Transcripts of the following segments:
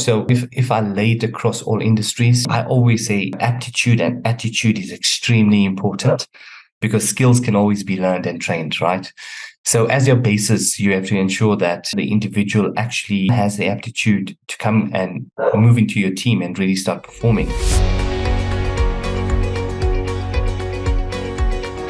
So if I lay it across all industries, I always say aptitude and attitude is extremely important because skills can always be learned and trained, right? So as your basis, you have to ensure that the individual actually has the aptitude to come and move into your team and really start performing.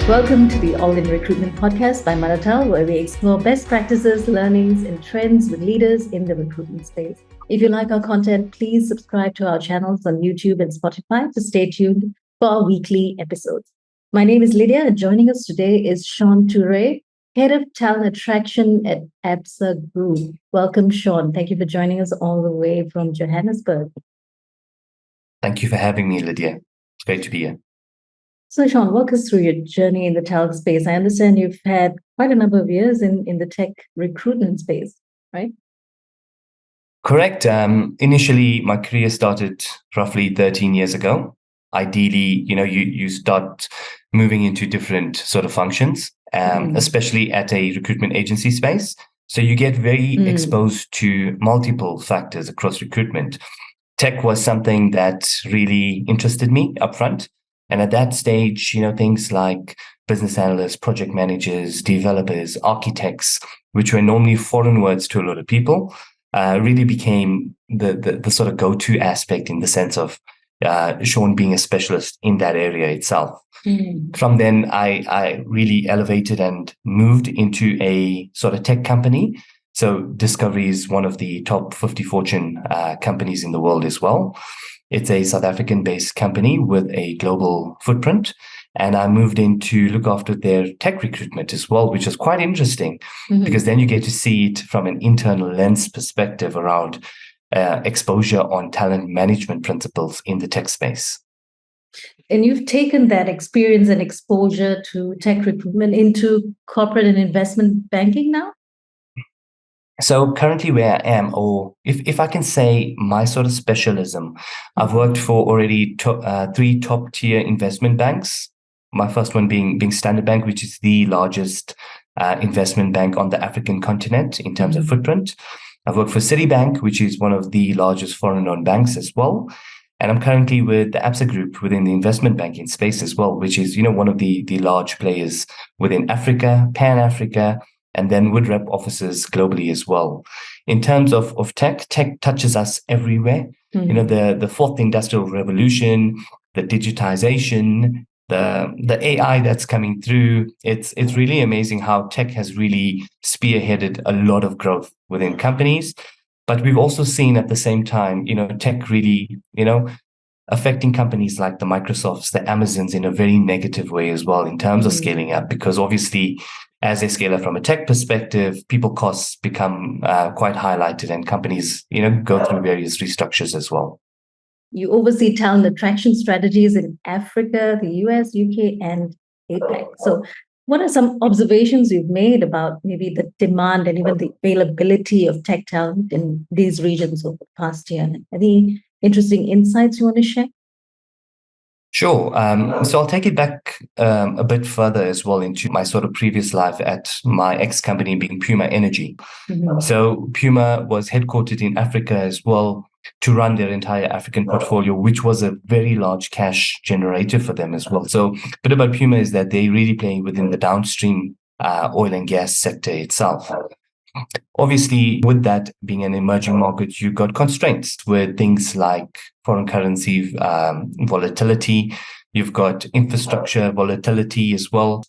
Welcome to the All in Recruitment podcast by Manatal, where we explore best practices, learnings, and trends with leaders in the recruitment space. If you like our content, please subscribe to our channels on YouTube and Spotify to stay tuned for our weekly episodes. My name is Lydia, and joining us today is Shaun Tooray, Head of Talent Attraction at Absa Group. Welcome, Shaun. Thank you for joining us all the way from Johannesburg. Thank you for having me, Lydia. It's great to be here. So, Shaun, walk us through your journey in the talent space. I understand you've had quite a number of years in the tech recruitment space, right? Correct. Initially, my career started roughly 13 years ago. Ideally, you start moving into different sort of functions, especially at a recruitment agency space. So you get very exposed to multiple factors across recruitment. Tech was something that really interested me upfront. And at that stage, things like business analysts, project managers, developers, architects, which were normally foreign words to a lot of people, really became the sort of go-to aspect in the sense of Shaun being a specialist in that area itself. From then, I really elevated and moved into a sort of tech company. So Discovery is one of the top 50 Fortune companies in the world as well. It's a South African-based company with a global footprint. And I moved in to look after their tech recruitment as well, which was quite interesting because then you get to see it from an internal lens perspective around exposure on talent management principles in the tech space. And you've taken that experience and exposure to tech recruitment into corporate and investment banking now? So currently where I am, or if I can say my sort of specialism, I've worked for already three top tier investment banks. My first one being Standard Bank, which is the largest investment bank on the African continent in terms of footprint. I've worked for Citibank, which is one of the largest foreign-owned banks as well. And I'm currently with the Absa Group within the investment banking space as well, which is, one of the large players within Africa, Pan-Africa, and then would rep offices globally as well. In terms of tech touches us everywhere. The fourth industrial revolution, the digitization, the AI that's coming through. It's really amazing how tech has really spearheaded a lot of growth within companies. But we've also seen at the same time, tech really, affecting companies like the Microsofts, the Amazons in a very negative way as well in terms of scaling up, because obviously as they scale up from a tech perspective, people costs become quite highlighted and companies, go through various restructures as well. You oversee talent attraction strategies in Africa, the US, UK, and APAC. So what are some observations you've made about maybe the demand and even the availability of tech talent in these regions over the past year? Any interesting insights you want to share? Sure. So I'll take it back a bit further as well into my sort of previous life at my ex-company being Puma Energy. So Puma was headquartered in Africa as well to run their entire African portfolio, which was a very large cash generator for them as well. So a bit about Puma is that they really play within the downstream oil and gas sector itself. Obviously, with that being an emerging market, you've got constraints with things like foreign currency volatility. You've got infrastructure volatility as well.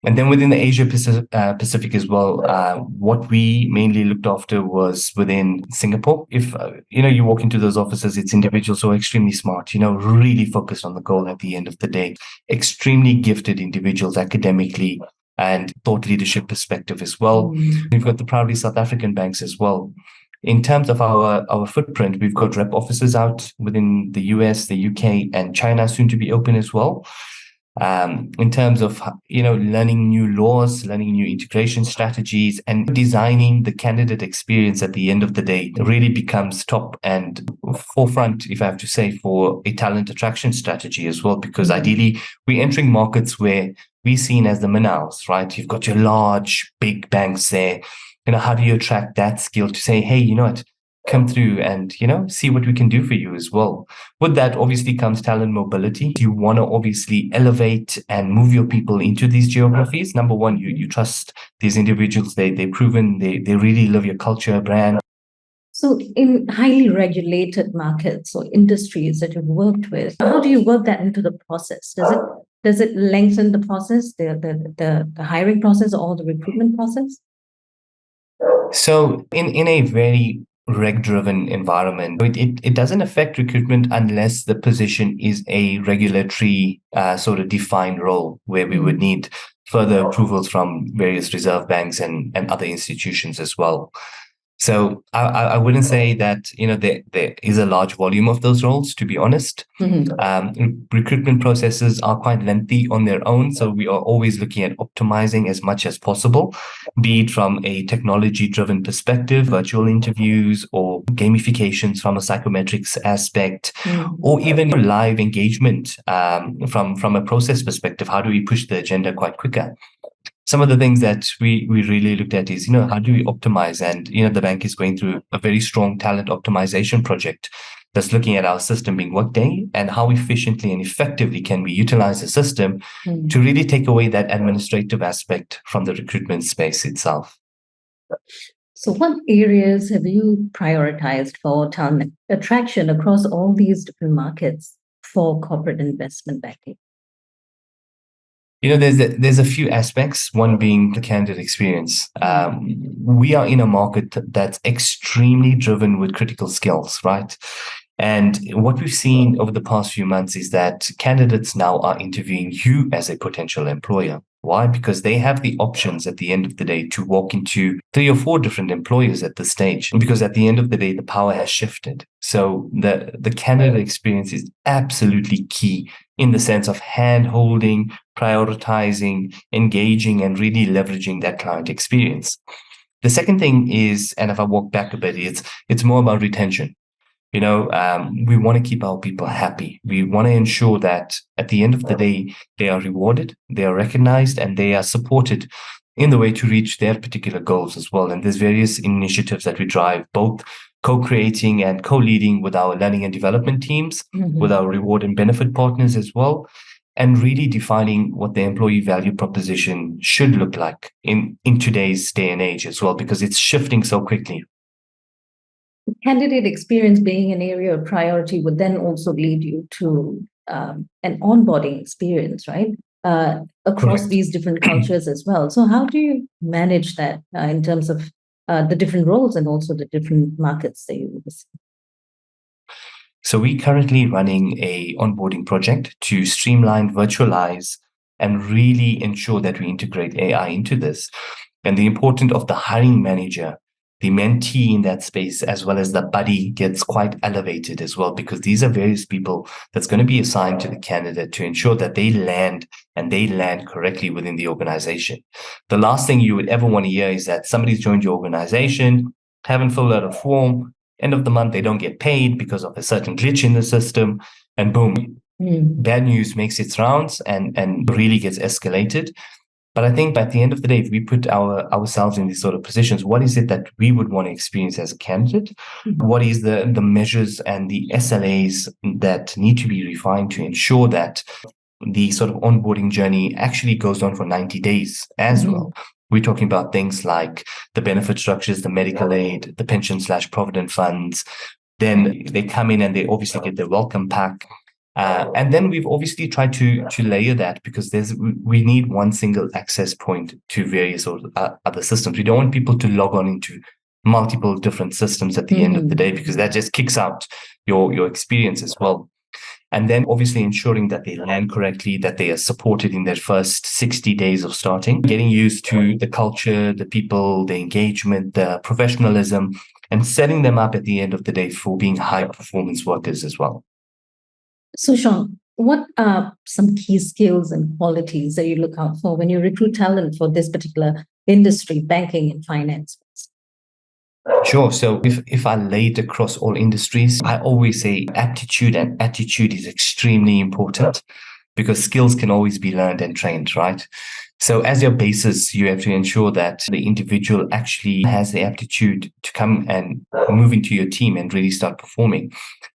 And then within the Asia Pacific as well, what we mainly looked after was within Singapore. If, you walk into those offices, it's individuals who are extremely smart, really focused on the goal at the end of the day, extremely gifted individuals academically and thought leadership perspective as well. We've got the proudly South African banks as well. In terms of our footprint, we've got rep offices out within the US, the UK, and China soon to be open as well. In terms of, learning new laws, learning new integration strategies, and designing the candidate experience at the end of the day really becomes top and forefront, if I have to say, for a talent attraction strategy as well, because ideally we're entering markets where we're seen as the Manals, right? You've got your large, big banks there. How do you attract that skill to say, hey, you know what? come through and, see what we can do for you as well. With that obviously comes talent mobility. You want to obviously elevate and move your people into these geographies. Number one, you trust these individuals. They've proven they really love your culture, brand. So in highly regulated markets or industries that you've worked with, how do you work that into the process? Does it lengthen the process, the hiring process or the recruitment process? So in a very reg-driven environment, it doesn't affect recruitment unless the position is a regulatory sort of defined role where we would need further approvals from various reserve banks and other institutions as well. So I wouldn't say that, there is a large volume of those roles, to be honest. Recruitment processes are quite lengthy on their own. So we are always looking at optimizing as much as possible, be it from a technology-driven perspective, virtual interviews or gamifications from a psychometrics aspect, or even live engagement from a process perspective. How do we push the agenda quite quicker? Some of the things that we really looked at is, how do we optimize? And, the bank is going through a very strong talent optimization project that's looking at our system being Workday and how efficiently and effectively can we utilize the system to really take away that administrative aspect from the recruitment space itself. So what areas have you prioritized for talent attraction across all these different markets for corporate investment banking? There's a few aspects, one being the candidate experience. We are in a market that's extremely driven with critical skills, right? And what we've seen over the past few months is that candidates now are interviewing you as a potential employer. Why? Because they have the options at the end of the day to walk into 3 or 4 different employers at this stage. Because at the end of the day, the power has shifted. So the candidate experience is absolutely key in the sense of hand-holding, prioritizing, engaging, and really leveraging that client experience. The second thing is, and if I walk back a bit, it's more about retention. We want to keep our people happy. We want to ensure that at the end of the day, they are rewarded, they are recognized, and they are supported in the way to reach their particular goals as well. And there's various initiatives that we drive, both co-creating and co-leading with our learning and development teams, with our reward and benefit partners as well, and really defining what the employee value proposition should look like in today's day and age as well, because it's shifting so quickly. Candidate experience being an area of priority would then also lead you to an onboarding experience, right? Across Correct. these different cultures as well. So how do you manage that in terms of the different roles and also the different markets that you visit? So we're currently running a onboarding project to streamline, virtualize, and really ensure that we integrate AI into this. And the importance of the hiring manager, the mentee in that space, as well as the buddy, gets quite elevated as well, because these are various people that's going to be assigned to the candidate to ensure that they land correctly within the organization. The last thing you would ever want to hear is that somebody's joined your organization, haven't filled out a form, end of the month, they don't get paid because of a certain glitch in the system, and boom, bad news makes its rounds and really gets escalated. But I think at the end of the day, if we put ourselves in these sort of positions, what is it that we would want to experience as a candidate? What is the measures and the SLAs that need to be refined to ensure that the sort of onboarding journey actually goes on for 90 days as well? We're talking about things like the benefit structures, the medical aid, the pension/provident funds. Then they come in and they obviously get their welcome pack. And then we've obviously tried to layer that, because we need one single access point to various other systems. We don't want people to log on into multiple different systems at the end of the day, because that just kicks out your experience as well. And then obviously ensuring that they land correctly, that they are supported in their first 60 days of starting, getting used to the culture, the people, the engagement, the professionalism, and setting them up at the end of the day for being high performance workers as well. So, Shaun, what are some key skills and qualities that you look out for when you recruit talent for this particular industry, banking and finance? Sure. So if I lay it across all industries, I always say aptitude and attitude is extremely important, because skills can always be learned and trained, right? So as your basis, you have to ensure that the individual actually has the aptitude to come and move into your team and really start performing.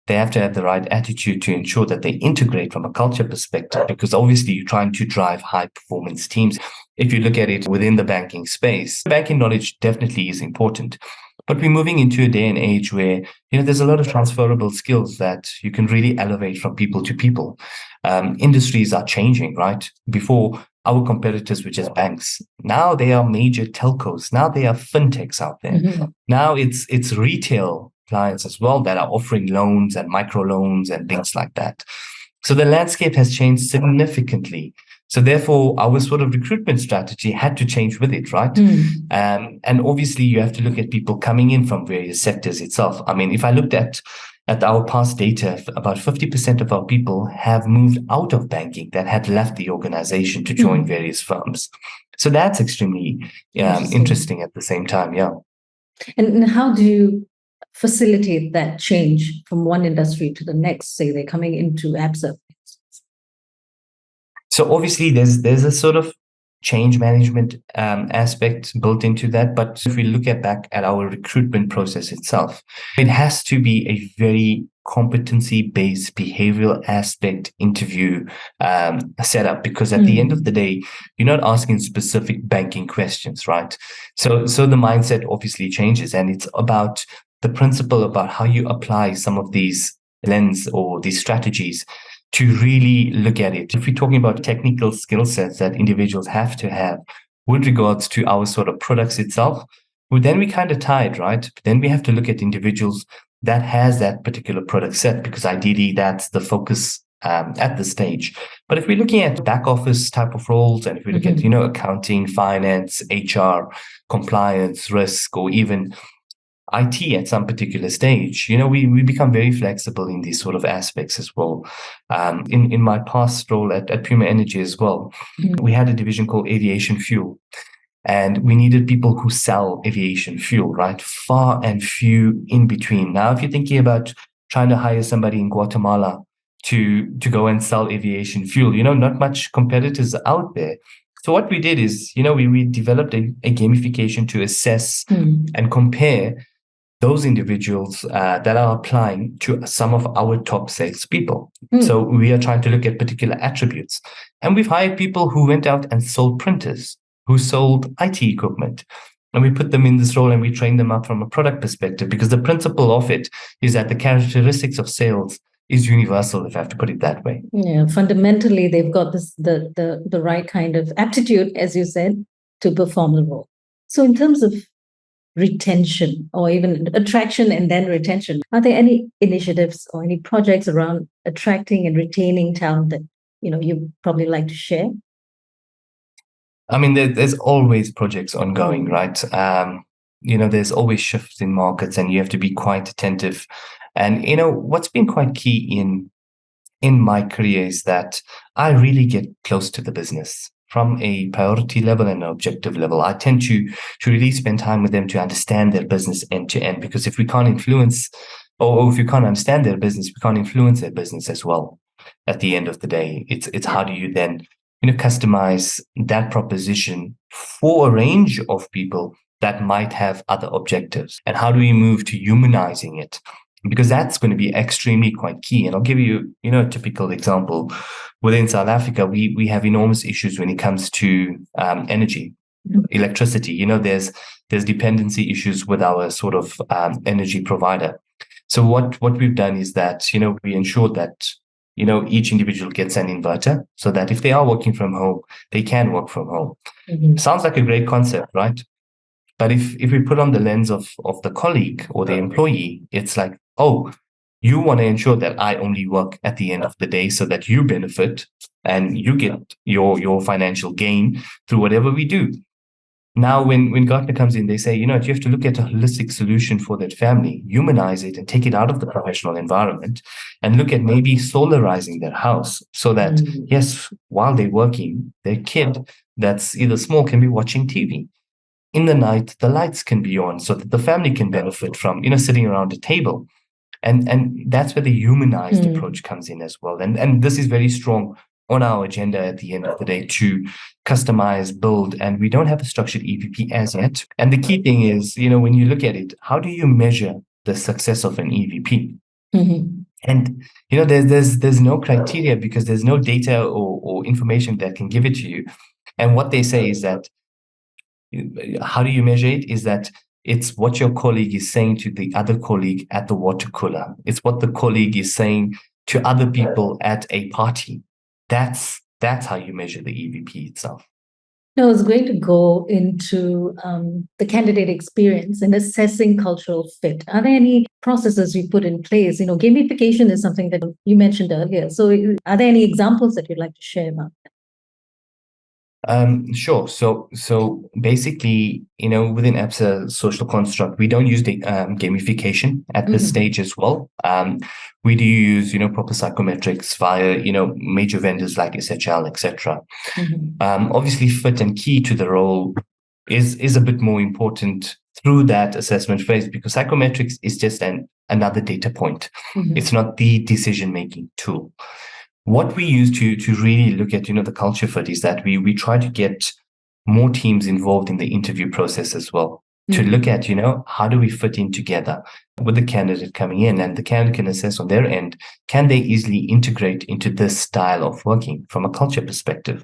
They have to have the right attitude to ensure that they integrate from a culture perspective, because obviously you're trying to drive high performance teams. If you look at it within the banking space, banking knowledge definitely is important. But we're moving into a day and age where, there's a lot of transferable skills that you can really elevate from people to people. Industries are changing, right? Before, our competitors were just banks. Now they are major telcos. Now they are fintechs out there. Mm-hmm. Now it's retail clients as well that are offering loans and microloans and things like that. So the landscape has changed significantly. So therefore, our sort of recruitment strategy had to change with it, right? And obviously, you have to look at people coming in from various sectors itself. I mean, if I looked at our past data, about 50% of our people have moved out of banking, that had left the organization to join various firms. So that's extremely interesting at the same time, yeah. And how do you facilitate that change from one industry to the next? Say they're coming into Absa. So obviously there's a sort of change management aspect built into that. But if we look back at our recruitment process itself, it has to be a very competency-based behavioral aspect interview setup, because at the end of the day, you're not asking specific banking questions, right? So the mindset obviously changes, and it's about the principle about how you apply some of these lens or these strategies to really look at it. If we're talking about technical skill sets that individuals have to have with regards to our sort of products itself, well, then we kind of tied, right? Then we have to look at individuals that has that particular product set, because ideally that's the focus at this stage. But if we're looking at back office type of roles, and if we look at, accounting, finance, HR, compliance, risk, or even IT at some particular stage, we become very flexible in these sort of aspects as well. In my past role at Puma Energy as well, we had a division called aviation fuel, and we needed people who sell aviation fuel, right? Far and few in between. Now, if you're thinking about trying to hire somebody in Guatemala to go and sell aviation fuel, not much competitors out there. So what we did is, we developed a gamification to assess and compare those individuals that are applying to some of our top salespeople. So we are trying to look at particular attributes. And we've hired people who went out and sold printers, who sold IT equipment. And we put them in this role and we train them up from a product perspective, because the principle of it is that the characteristics of sales is universal, if I have to put it that way. Yeah, fundamentally, they've got the right kind of aptitude, as you said, to perform the role. So in terms of retention, or even attraction and then retention, are there any initiatives or any projects around attracting and retaining talent that you probably like to share? I mean, there's always projects ongoing, right? There's always shifts in markets, and you have to be quite attentive. And what's been quite key in my career is that I really get close to the business from a priority level and an objective level. I tend to really spend time with them to understand their business end to end, because if we can't influence, or if you can't understand their business, we can't influence their business as well. At the end of the day, it's how do you then customize that proposition for a range of people that might have other objectives, and how do we move to humanizing it? Because that's going to be extremely quite key. And I'll give you, a typical example. Within South Africa, we have enormous issues when it comes to energy, electricity. There's dependency issues with our sort of energy provider. So what we've done is that, we ensured that, each individual gets an inverter, so that if they are working from home, they can work from home. Sounds like a great concept, right? But if we put on the lens of the colleague or the employee, it's like, oh, you want to ensure that I only work at the end of the day so that you benefit and you get your financial gain through whatever we do. Now, when Gartner comes in, they say, you have to look at a holistic solution for that family, humanize it and take it out of the professional environment, and look at maybe solarizing their house so that, yes, while they're working, their kid that's either small can be watching TV. In the night, the lights can be on so that the family can benefit from, sitting around a table. And that's where the humanized approach comes in as well. And this is very strong on our agenda at the end of the day to customize, build, and we don't have a structured EVP as yet. And the key thing is, when you look at it, how do you measure the success of an EVP? Mm-hmm. And there's no criteria because there's no data or information that can give it to you. And what they say is that how do you measure it? Is that it's what your colleague is saying to the other colleague at the water cooler. It's what the colleague is saying to other people at a party. That's how you measure the EVP itself. I was going to go into the candidate experience and assessing cultural fit. Are there any processes you put in place? Gamification is something that you mentioned earlier. So are there any examples that you'd like to share about that? Sure. So basically, within Absa social construct, we don't use the gamification at this stage as well. We do use, proper psychometrics via, major vendors like SHL, etc. Obviously, fit and key to the role is a bit more important through that assessment phase because psychometrics is just another data point. It's not the decision-making tool. What we use to really look at, the culture fit is that we try to get more teams involved in the interview process as well, to look at, how do we fit in together with the candidate coming in, and the candidate can assess on their end, can they easily integrate into this style of working from a culture perspective?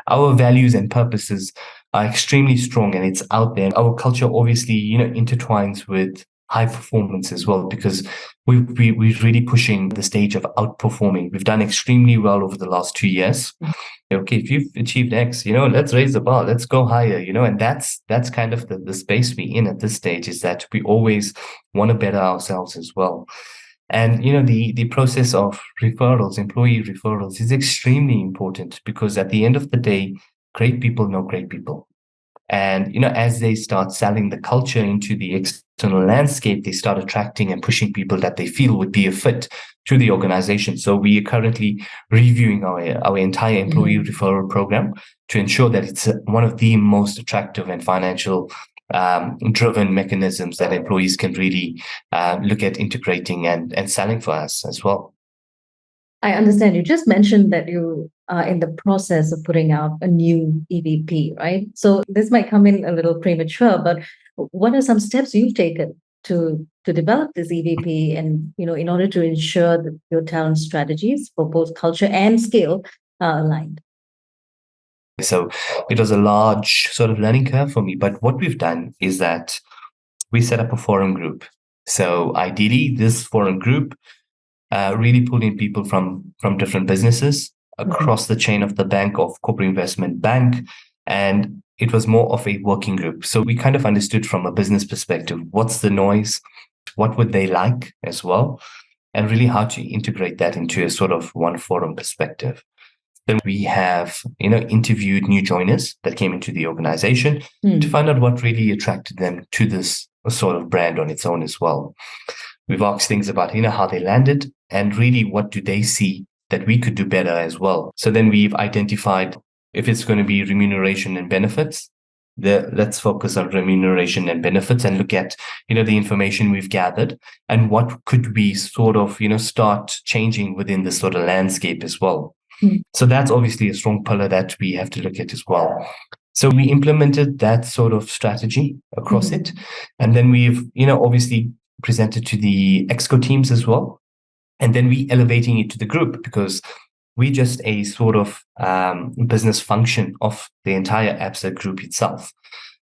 Our values and purposes are extremely strong and it's out there. Our culture obviously, intertwines with high performance as well, because we're really pushing the stage of outperforming. We've done extremely well over the last 2 years. Okay, if you've achieved X, let's raise the bar, let's go higher, and that's kind of the space we're in at this stage, is that we always want to better ourselves as well. And, the process of referrals, employee referrals is extremely important because at the end of the day, great people know great people. And, as they start selling the culture into the external landscape, they start attracting and pushing people that they feel would be a fit to the organization. So we are currently reviewing our entire employee referral program to ensure that it's one of the most attractive and financial driven mechanisms that employees can really look at integrating and selling for us as well. I understand. You just mentioned that you are in the process of putting out a new EVP, right? So this might come in a little premature, but what are some steps you've taken to develop this EVP and, in order to ensure that your talent strategies for both culture and scale are aligned? So it was a large sort of learning curve for me. But what we've done is that we set up a forum group. So ideally, this forum group really pulled in people from different businesses across the chain of the bank, of corporate investment bank. And it was more of a working group. So we kind of understood from a business perspective, what's the noise, what would they like as well, and really how to integrate that into a sort of one forum perspective. Then we have, interviewed new joiners that came into the organization to find out what really attracted them to this sort of brand on its own as well. We've asked things about, how they landed and really what do they see that we could do better as well. So then we've identified if it's going to be remuneration and benefits, let's focus on remuneration and benefits and look at, the information we've gathered and what could we sort of, start changing within this sort of landscape as well. So that's obviously a strong pillar that we have to look at as well. So we implemented that sort of strategy across it. And then we've, obviously presented to the exco teams as well. And then we elevating it to the group because we're just a sort of business function of the entire Absa group itself.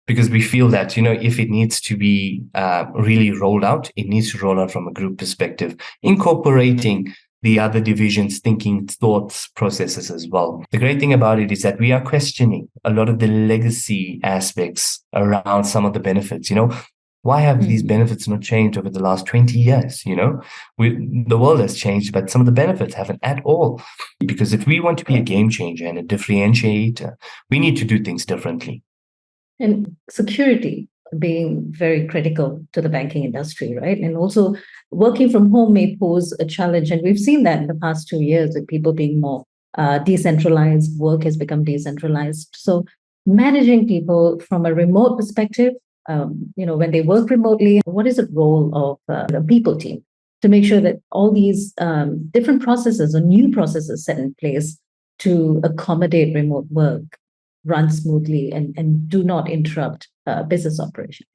Because we feel that, if it needs to be really rolled out, it needs to roll out from a group perspective, incorporating the other divisions' thinking, thoughts, processes as well. The great thing about it is that we are questioning a lot of the legacy aspects around some of the benefits. Why have these benefits not changed over the last 20 years? The world has changed, but some of the benefits haven't at all. Because if we want to be a game changer and a differentiator, we need to do things differently. And security being very critical to the banking industry, right? And also working from home may pose a challenge. And we've seen that in the past 2 years with people being more decentralized, work has become decentralized. So managing people from a remote perspective, when they work remotely, what is the role of the people team to make sure that all these different processes or new processes set in place to accommodate remote work run smoothly and do not interrupt business operations?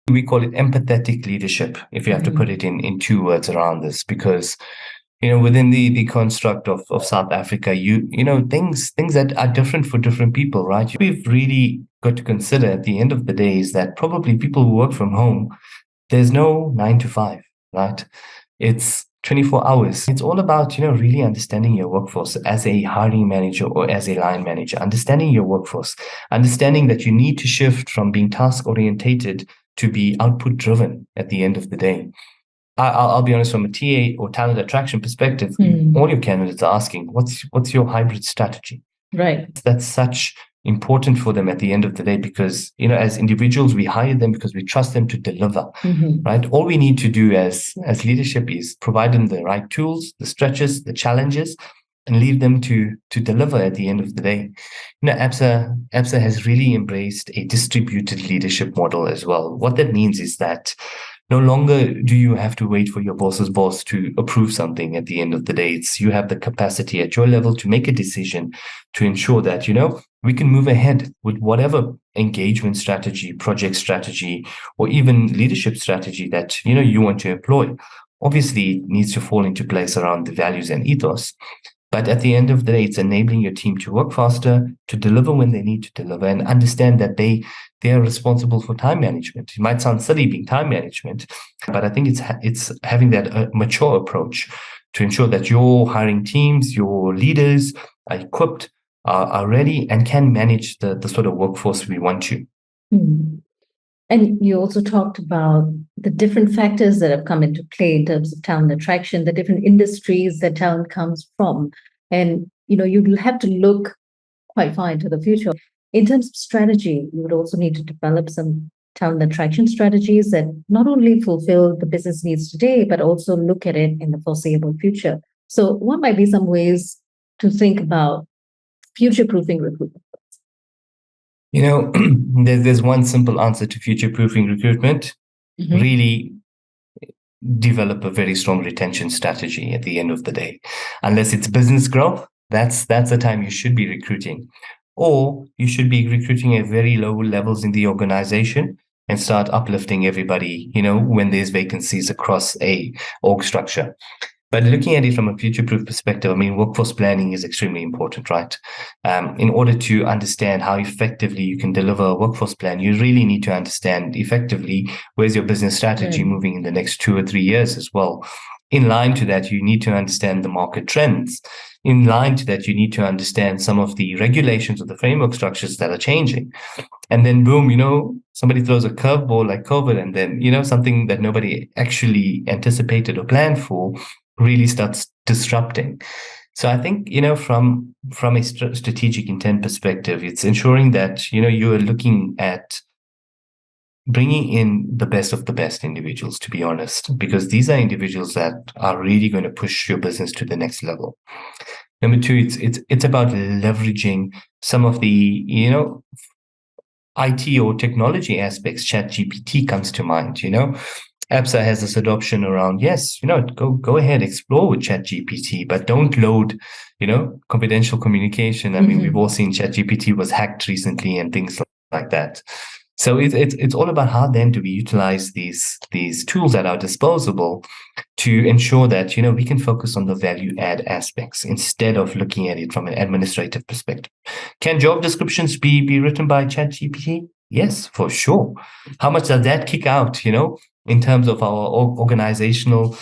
We call it empathetic leadership, if you have to put it in two words around this, because within the construct of South Africa, things that are different for different people, right? We've really got to consider at the end of the day is that probably people who work from home, there's no 9 to 5, right? It's 24 hours. It's all about, really understanding your workforce as a hiring manager or as a line manager, understanding your workforce, understanding that you need to shift from being task orientated to be output driven at the end of the day. I'll be honest, from a TA or talent attraction perspective, all your candidates are asking, what's your hybrid strategy? Right. That's such important for them at the end of the day, because, as individuals, we hire them because we trust them to deliver, right? All we need to do as leadership is provide them the right tools, the stretches, the challenges, and leave them to deliver at the end of the day. Absa has really embraced a distributed leadership model as well. What that means is that no longer do you have to wait for your boss's boss to approve something at the end of the day. You have the capacity at your level to make a decision to ensure that, we can move ahead with whatever engagement strategy, project strategy, or even leadership strategy that, you want to employ. Obviously, it needs to fall into place around the values and ethos. But at the end of the day, it's enabling your team to work faster, to deliver when they need to deliver, and understand that they are responsible for time management. It might sound silly being time management, but I think it's having that mature approach to ensure that your hiring teams, your leaders are equipped, are ready, and can manage the sort of workforce we want to. And you also talked about the different factors that have come into play in terms of talent attraction, the different industries that talent comes from. And, you have to look quite far into the future. In terms of strategy, you would also need to develop some talent attraction strategies that not only fulfill the business needs today, but also look at it in the foreseeable future. So what might be some ways to think about future-proofing recruitment? There's one simple answer to future-proofing recruitment. Really develop a very strong retention strategy at the end of the day. Unless it's business growth, that's the time you should be recruiting. Or you should be recruiting at very low levels in the organization and start uplifting everybody, when there's vacancies across a org structure. But looking at it from a future-proof perspective, workforce planning is extremely important, right? In order to understand how effectively you can deliver a workforce plan, you really need to understand effectively where's your business strategy moving in the next 2 or 3 years as well. In line to that, you need to understand the market trends. In line to that, you need to understand some of the regulations or the framework structures that are changing. And then boom, somebody throws a curveball like COVID, and then, something that nobody actually anticipated or planned for really starts disrupting. So I think, from a strategic intent perspective, it's ensuring that, you are looking at bringing in the best of the best individuals, to be honest, because these are individuals that are really going to push your business to the next level. Number two, it's about leveraging some of the, IT or technology aspects. ChatGPT comes to mind, Absa has this adoption around, yes, go ahead, explore with ChatGPT, but don't load, confidential communication. We've all seen ChatGPT was hacked recently and things like that. So it's all about how then do we utilize these tools at our disposal to ensure that, we can focus on the value add aspects instead of looking at it from an administrative perspective. Can job descriptions be written by ChatGPT? Yes, for sure. How much does that kick out, in terms of our organizational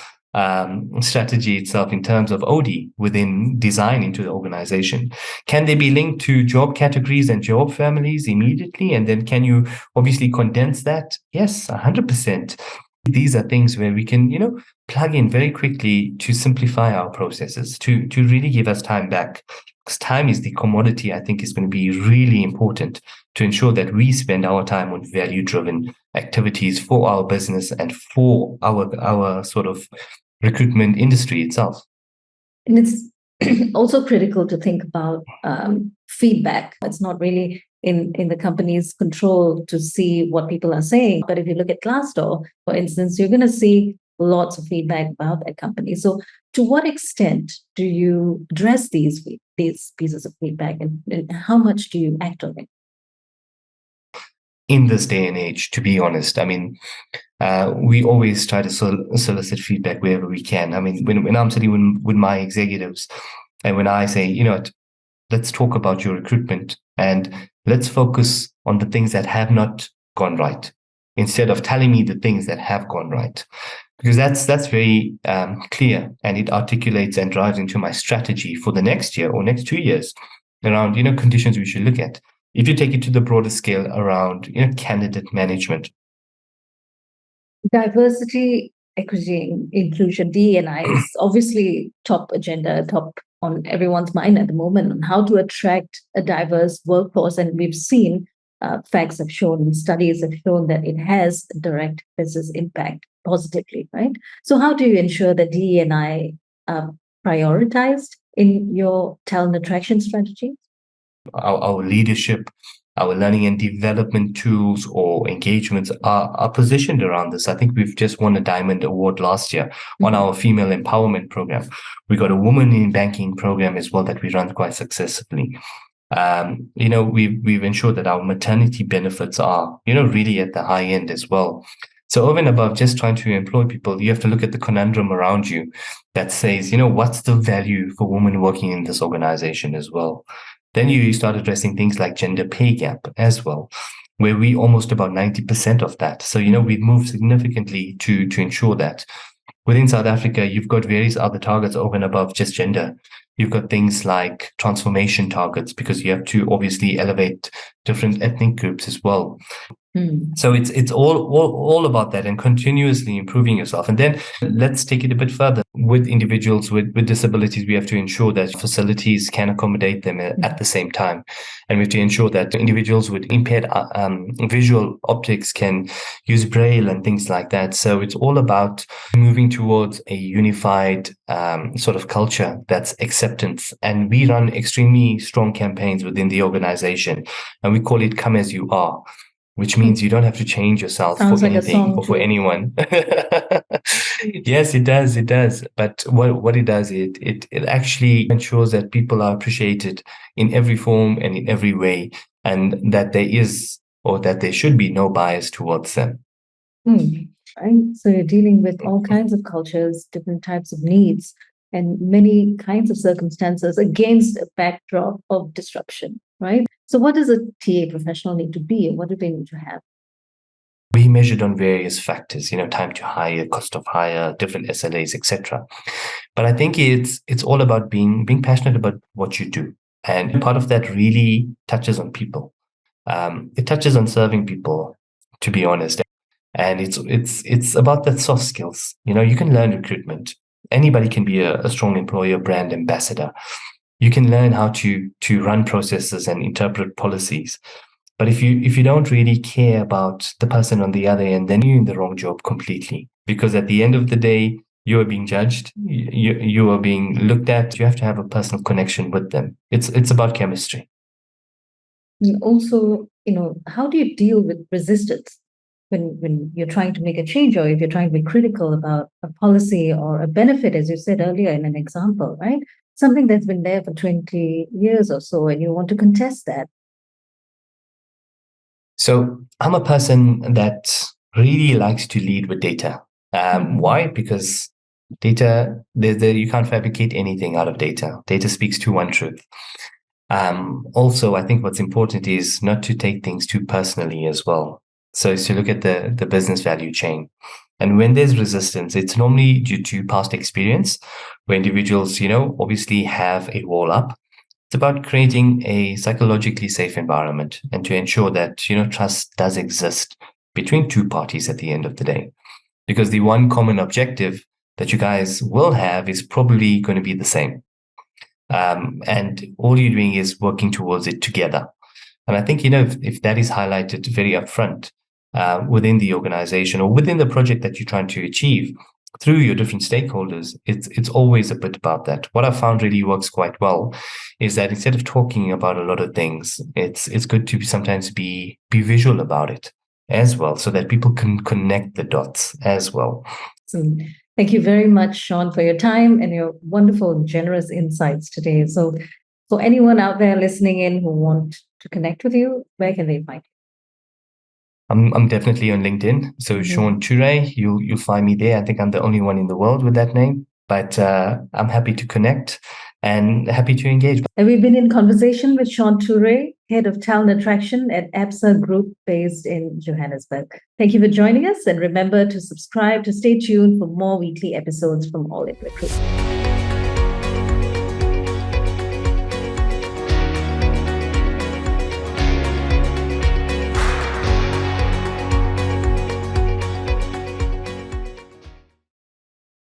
strategy itself, in terms of OD within design into the organization? Can they be linked to job categories and job families immediately? And then can you obviously condense that? Yes, 100%. These are things where we can, plug in very quickly to simplify our processes, to really give us time back. Because time is the commodity I think is going to be really important to ensure that we spend our time on value-driven activities for our business and for our sort of recruitment industry itself. And it's also critical to think about feedback. It's not really in the company's control to see what people are saying. But if you look at Glassdoor, for instance, you're going to see lots of feedback about that company. So To what extent do you address these pieces of feedback, and how much do you act on it? In this day and age, to be honest, I mean, we always try to solicit feedback wherever we can. I mean, when I'm sitting with my executives, and when I say, let's talk about your recruitment and let's focus on the things that have not gone right, instead of telling me the things that have gone right, because that's very clear, and it articulates and drives into my strategy for the next year or next 2 years around conditions we should look at. If you take it to the broader scale around candidate management, diversity, equity, inclusion, D&I is obviously top agenda, top on everyone's mind at the moment, on how to attract a diverse workforce. And we've seen facts have shown, studies have shown that it has a direct business impact positively, right? So how do you ensure that D&I are prioritized in your talent attraction strategy? Our leadership, our learning and development tools or engagements are positioned around this. I think we've just won a Diamond Award last year on our female empowerment program. We got a woman in banking program as well that we run quite successfully. We've ensured that our maternity benefits are, really at the high end as well. So over and above just trying to employ people, you have to look at the conundrum around you that says, what's the value for women working in this organization as well? Then you start addressing things like gender pay gap as well, where we almost about 90% of that. So, we've moved significantly to ensure that. Within South Africa, you've got various other targets over and above just gender. You've got things like transformation targets, because you have to obviously elevate different ethnic groups as well. So it's all about that and continuously improving yourself. And then let's take it a bit further. With individuals with disabilities, we have to ensure that facilities can accommodate them at the same time. And we have to ensure that individuals with impaired visual optics can use Braille and things like that. So it's all about moving towards a unified sort of culture that's acceptance. And we run extremely strong campaigns within the organization, and we call it Come As You Are, which means you don't have to change yourself for anything or for anyone. Yes, it does. It does. But what it does, it actually ensures that people are appreciated in every form and in every way, and that there is, or that there should be, no bias towards them. Right. So you're dealing with all kinds of cultures, different types of needs, and many kinds of circumstances against a backdrop of disruption, right? So what does a TA professional need to be, and what do they need to have? We measured on various factors, time to hire, cost of hire, different SLAs, etc. But I think it's all about being passionate about what you do. And part of that really touches on people. It touches on serving people, to be honest. And it's about that soft skills. You can learn recruitment. Anybody can be a strong employer brand ambassador. You can learn how to run processes and interpret policies. But if you don't really care about the person on the other end, then you're in the wrong job completely. Because at the end of the day, you are being judged, you are being looked at. You have to have a personal connection with them. It's about chemistry. And also, how do you deal with resistance when you're trying to make a change, or if you're trying to be critical about a policy or a benefit, as you said earlier in an example, right? Something that's been there for 20 years or so, and you want to contest that. So I'm a person that really likes to lead with data. Why? Because data, you can't fabricate anything out of data. Data speaks to one truth. Also, I think what's important is not to take things too personally as well. So it's to look at the business value chain. And when there's resistance, it's normally due to past experience, where individuals, obviously have a wall up. It's about creating a psychologically safe environment and to ensure that, trust does exist between two parties at the end of the day. Because the one common objective that you guys will have is probably going to be the same. And all you're doing is working towards it together. And I think, if that is highlighted very upfront within the organization or within the project that you're trying to achieve through your different stakeholders, it's always a bit about that. What I found really works quite well is that instead of talking about a lot of things, it's good to sometimes be visual about it as well, so that people can connect the dots as well. And Thank you very much, Shaun, for your time and your wonderful and generous insights today. So for anyone out there listening in who want to connect with you, where can they find you? I'm definitely on LinkedIn. So Shaun Tooray, you'll find me there. I think I'm the only one in the world with that name, but I'm happy to connect and happy to engage. And we've been in conversation with Shaun Tooray, Head of Talent Attraction at Absa Group based in Johannesburg. Thank you for joining us, and remember to subscribe to stay tuned for more weekly episodes from All in Recruitment.